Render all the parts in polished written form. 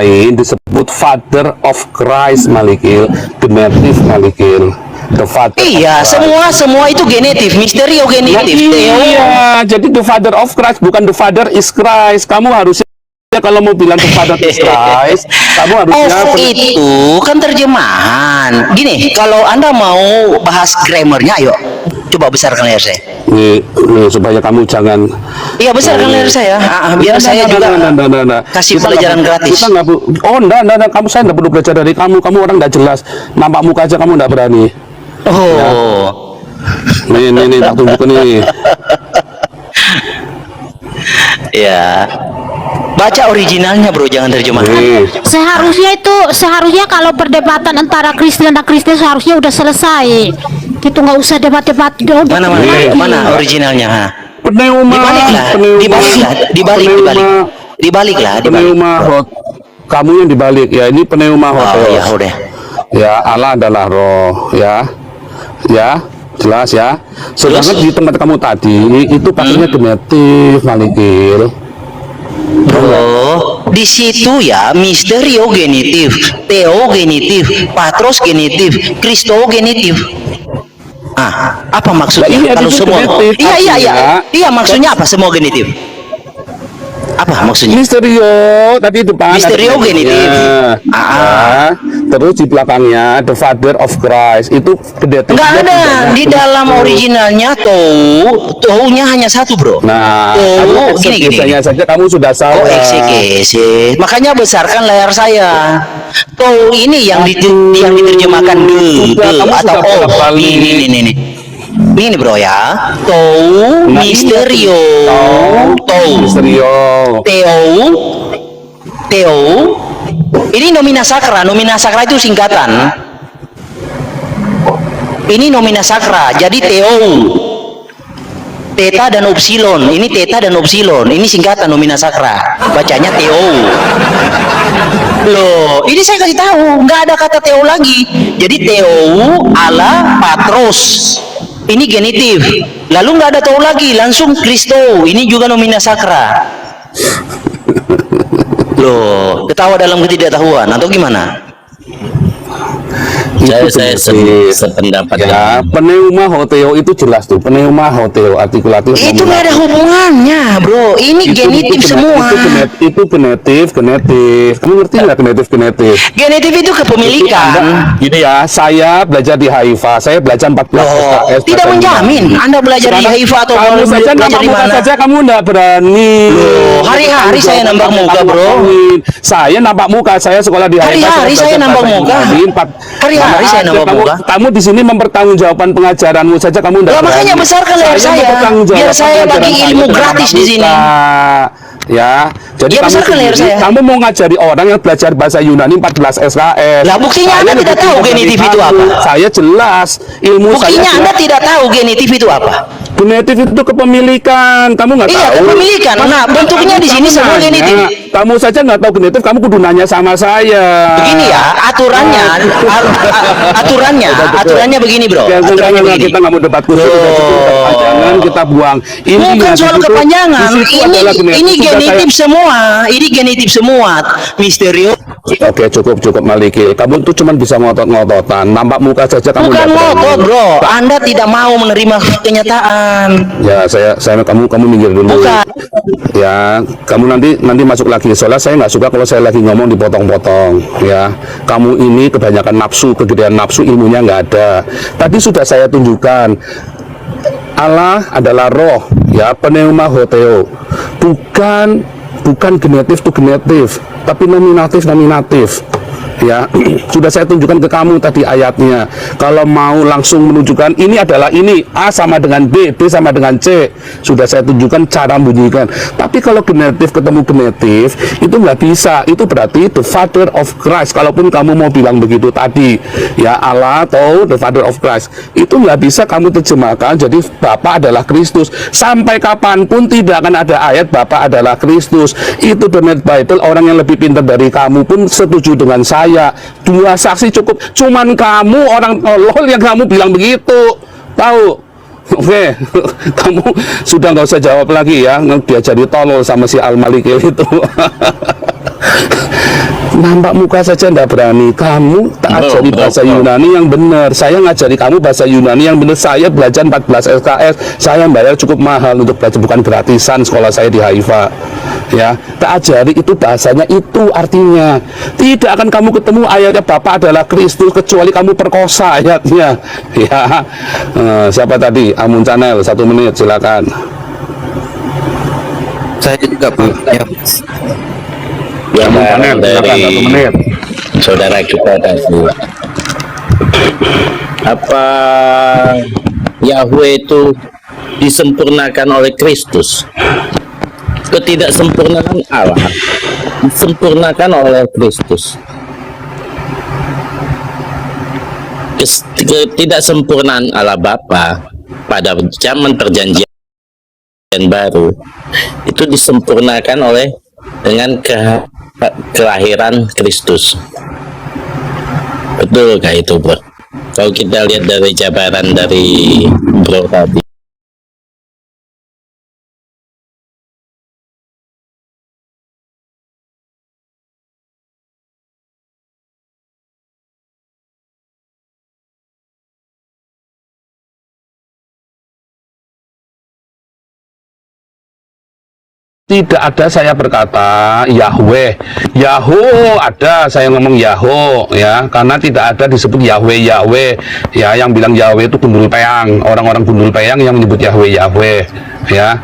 lain disebut Father of Christ Malikil, genetif Malikil. The Father Iya, semua itu genetif, misterio genetif. Iya, jadi the Father of Christ bukan the Father is Christ. Kamu harusnya kalau mau bilang the Father is Christ, kamu harusnya itu kan terjemahan. Gini, kalau Anda mau bahas grammarnya, ayo coba besarkan layar saya. nih, supaya kamu jangan. Iya, besarkan layar saya. Biar saya juga kasih pelajaran gratis. Kita nggak enggak, kamu saya nggak perlu belajar dari kamu. Kamu orang nggak jelas. Nampak muka aja kamu nggak berani. Oh. Ya. Nih, tak tunjukin nih. Ya. Baca originalnya, bro, jangan terjemahan. Seharusnya kalau perdebatan antara Kristen dan Kristen seharusnya udah selesai. Gitu, nggak usah debat-debat. Mana originalnya? Ha? Pneuma. Dibaliklah. Pneuma hot. Kamu yang dibalik ya, ini pneuma hot. Oh, ya udah. Ya, Allah adalah roh, ya, jelas ya. Sedangkan di tempat kamu tadi itu pakainya genetif, Malikil. Bro, di situ ya misterio genitif, theo genitif, patros genitif, Kristo genitif. Apa maksudnya? Kalau semua? Genitif, iya, maksudnya apa semua genitif? Apa maksudnya? Misterio tadi depan. Misterio genitif. Terus di belakangnya the Father of Christ itu genetif. Enggak ada di dalam originalnya tounya hanya satu, bro. Nah, gini. saja kamu sudah salah. Eksegesis. Makanya besarkan layar saya. Tou ini yang diterjemahkan atau ini bro ya. Tou misterio. Theo. Ini nomina sakra. Nomina sakra itu singkatan. Ini nomina sakra. Jadi theo. Theta dan upsilon. Ini theta dan upsilon. Ini singkatan nomina sakra. Bacanya theo. Loh, ini saya kasih tahu, nggak ada kata theo lagi. Jadi theo ala patros. Ini genitif. Lalu nggak ada theo lagi, langsung Kristo. Ini juga nomina sakra. Loh, ketawa dalam ketidaktahuan atau gimana? Saya sependapat ya. Pneuma hoteo itu jelas tuh, pneuma hoteo artikulatif. Itu nggak ada hubungannya, bro. Ini genitif semua. Itu genetif. Kamu ngerti nggak genetif? Genetif itu kepemilikan. Gini ya, saya belajar di Haifa, saya belajar 14 SKS. Tidak menjamin Anda belajar di Haifa atau kamu saja nambah muka saja kamu nggak berani. Loh, hari-hari saya nambah muka, bro. Saya nampak muka, saya sekolah di Haifa. Hari-hari saya nambah muka. Hari-hari saya nambah muka. Kamu di sini mempertanggungjawabkan pengajaranmu saja kamu nggak berani. Makanya besarkan layar saya. Biar saya bagi ilmu gratis di sini. Ya, jadi kamu mau ngajari orang yang belajar bahasa Yunani 14 SKS. Lah buktinya Anda tidak tahu genitif itu apa? Saya jelas ilmu saya. Buktinya Anda tidak tahu genitif itu apa? Genetif itu kepemilikan, kamu nggak tahu. Iya, kepemilikan. Nah, bentuknya di sini semua genitif. Kamu saja nggak tahu genetif, kamu kudu nanya sama saya. Begini ya, aturannya begini, bro. Aturannya begini. Kita nggak mau debat khusus, kepanjangan kita buang. Bukan soal kepanjangan. Ini genitif semua. Ini genitif semua. Misterio. Oke, cukup Maliki. Kamu tuh cuma bisa ngotot-ngototan. Nampak muka saja kamu. Bukan ngotot, bro. Anda tidak mau menerima kenyataan. Ya, kamu minggir dulu. Bukan. Ya, kamu nanti masuk lagi. Soalnya saya nggak suka kalau saya lagi ngomong dipotong-potong. Ya, kamu ini kebanyakan nafsu, kegedean nafsu, ilmunya nggak ada. Tadi sudah saya tunjukkan. Allah adalah roh, ya, pneuma hoteo. Bukan genetif to genetif, tapi nominatif. Ya, sudah saya tunjukkan ke kamu tadi ayatnya. Kalau mau langsung menunjukkan ini adalah ini, A sama dengan B sama dengan C, sudah saya tunjukkan cara bunyikan. Tapi kalau genetif ketemu genetif, itu nggak bisa. Itu berarti the Father of Christ. Kalaupun kamu mau bilang begitu tadi, ya, Allah atau the Father of Christ, itu nggak bisa kamu terjemahkan jadi Bapa adalah Kristus. Sampai kapanpun tidak akan ada ayat Bapa adalah Kristus. Itu the Bible. Orang yang lebih pintar dari kamu pun setuju dengan saya. 2 saksi cukup. Cuman kamu orang tolol yang kamu bilang begitu, tahu? Oke, kamu sudah nggak usah jawab lagi ya. Dia jadi tolol sama si Al Malikil itu. nampak muka saja ndak berani. Kamu tak ajari bahasa Yunani yang benar. Saya ngajari kamu bahasa Yunani yang benar. Saya belajar 14 SKS. Saya bayar cukup mahal untuk belajar, bukan gratisan sekolah saya di Haifa. Ya, tak ajari itu bahasanya, itu artinya. Tidak akan kamu ketemu ayatnya Bapa adalah Kristus kecuali kamu perkosa ayatnya. Ya. Siapa tadi? Amun Channel, 1 menit silakan. Saya juga Pak. Ya, Silakan, dari 1 menit. saudara kita tadi. Apa Yahweh itu disempurnakan oleh Kristus? Ketidaksempurnaan Allah disempurnakan oleh Kristus. Ketidaksempurnaan Allah Bapa pada zaman perjanjian baru itu disempurnakan oleh dengan kelahiran Kristus. Betul kayak itu, Bro? Kalau kita lihat dari jabaran dari Bro tadi. Tidak ada saya berkata Yahweh, Yahoo ada saya ngomong Yahoo ya, karena tidak ada disebut Yahweh Yahweh ya. Yang bilang Yahweh itu gundul peyang, orang-orang gundul peyang yang menyebut Yahweh Yahweh ya.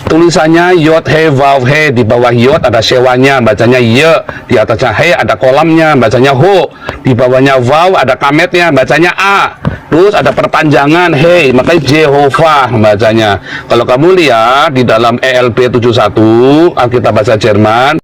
Tulisannya Yod He Vav He, di bawah Yod ada sewanya bacanya Ye, di atasnya He ada kolamnya bacanya Ho, di bawahnya Vav ada kametnya bacanya A. Terus ada perpanjangan Hey, makanya Jehovah bacanya. Kalau kamu lihat di dalam ELB 71 Alkitab bahasa Jerman,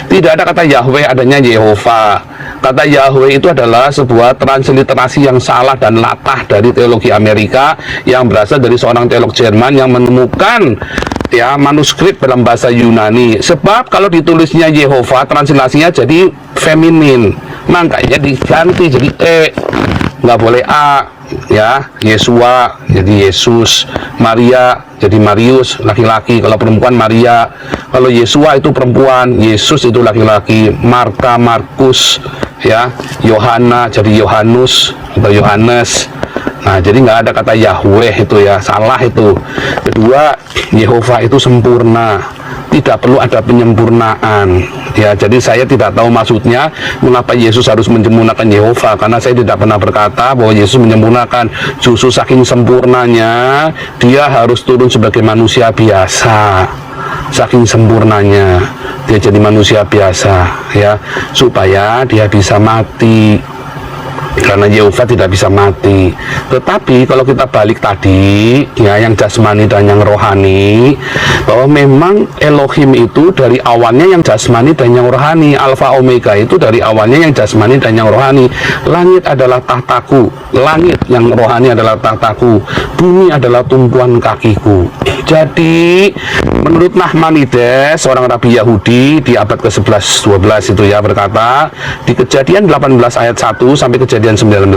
tidak ada kata Yahweh, adanya Yehovah. Kata Yahweh itu adalah sebuah transliterasi yang salah dan latah dari teologi Amerika yang berasal dari seorang teolog Jerman yang menemukan ya manuskrip dalam bahasa Yunani. Sebab kalau ditulisnya Yehovah, translasinya jadi feminin, makanya diganti jadi nggak boleh A ya. Yesua jadi Yesus, Maria jadi Marius laki-laki, kalau perempuan Maria. Kalau Yesua itu perempuan, Yesus itu laki-laki. Marta Markus ya, Yohana jadi Yohanus atau Yohanes. Nah, jadi nggak ada kata Yahweh itu ya, salah itu. Kedua, Yehovah itu sempurna, tidak perlu ada penyempurnaan ya. Jadi saya tidak tahu maksudnya mengapa Yesus harus menyempurnakan Yehovah, karena saya tidak pernah berkata bahwa Yesus menyempurnakan. Justru saking sempurnanya dia harus turun sebagai manusia biasa. Saking sempurnanya dia jadi manusia biasa ya, supaya dia bisa mati, karena Yehovah tidak bisa mati. Tetapi kalau kita balik tadi ya, yang jasmani dan yang rohani, bahwa memang Elohim itu dari awalnya yang jasmani dan yang rohani. Alfa Omega itu dari awalnya yang jasmani dan yang rohani. Langit adalah tahtaku, langit yang rohani adalah tahtaku, bumi adalah tumpuan kakiku. Jadi menurut Nachmanides, seorang rabi Yahudi di abad ke-11-12 itu ya, berkata di Kejadian 18 ayat 1 sampai Kejadian 19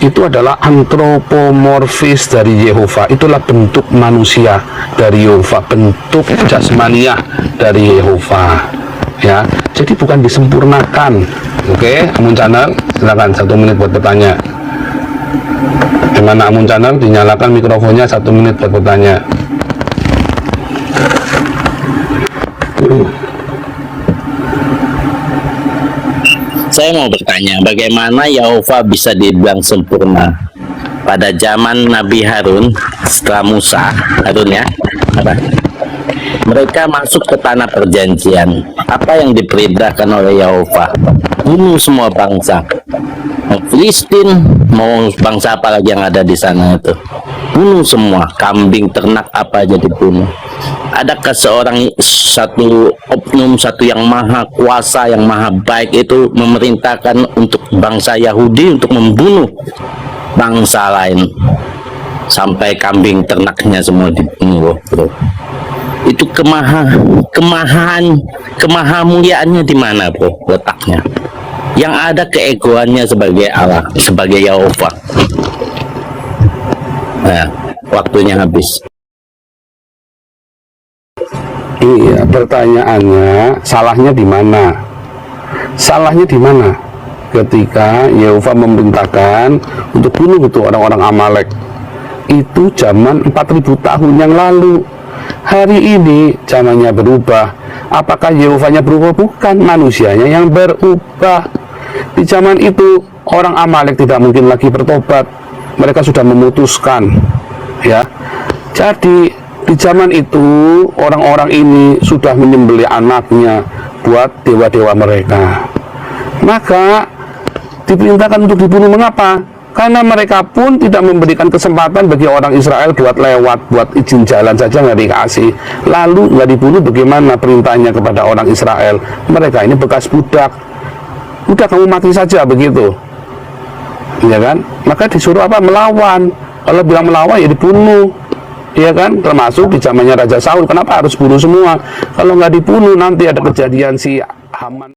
itu adalah antropomorfis dari Yehovah. Itulah bentuk manusia dari Yehovah, bentuk jasmaniah dari Yehovah ya. Jadi bukan disempurnakan. Oke, Amun Channel silakan 1 menit buat bertanya. Gimana Amun Channel, dinyalakan mikrofonnya 1 menit buat bertanya. Saya mau bertanya, bagaimana Yehova bisa dibilang sempurna? Pada zaman Nabi Harun, setelah Musa, Harun ya, apa? Mereka masuk ke tanah perjanjian. Apa yang diperintahkan oleh Yehova? Bunuh semua bangsa. Mau Filistin, mau bangsa apa lagi yang ada di sana itu. Bunuh semua, kambing, ternak, apa aja dibunuh. Adakah satu oknum, satu yang maha kuasa, yang maha baik itu memerintahkan untuk bangsa Yahudi untuk membunuh bangsa lain sampai kambing ternaknya semua dibunuh, bro? Itu kemahamuliaannya di mana, bro, letaknya? Yang ada keegoannya sebagai Allah, sebagai Yehova. Nah, waktunya habis. Iya, pertanyaannya salahnya di mana? Salahnya di mana? Ketika Yehova memerintahkan untuk bunuh itu orang-orang Amalek. Itu zaman 4000 tahun yang lalu. Hari ini zamannya berubah. Apakah Yehovanya berubah? Bukan, manusianya yang berubah. Di zaman itu orang Amalek tidak mungkin lagi bertobat. Mereka sudah memutuskan, ya. Jadi di zaman itu orang-orang ini sudah menyembelih anaknya buat dewa-dewa mereka. Maka diperintahkan untuk dibunuh. Mengapa? Karena mereka pun tidak memberikan kesempatan bagi orang Israel buat lewat, buat izin jalan saja nggak dikasih. Lalu nggak dibunuh, bagaimana perintahnya kepada orang Israel? Mereka ini bekas budak. Udah kamu mati saja begitu, ya kan? Maka disuruh apa? Melawan. Kalau bilang melawan ya dibunuh, ya kan? Termasuk di zamannya Raja Saul. Kenapa harus bunuh semua? Kalau nggak dibunuh nanti ada kejadian si Haman.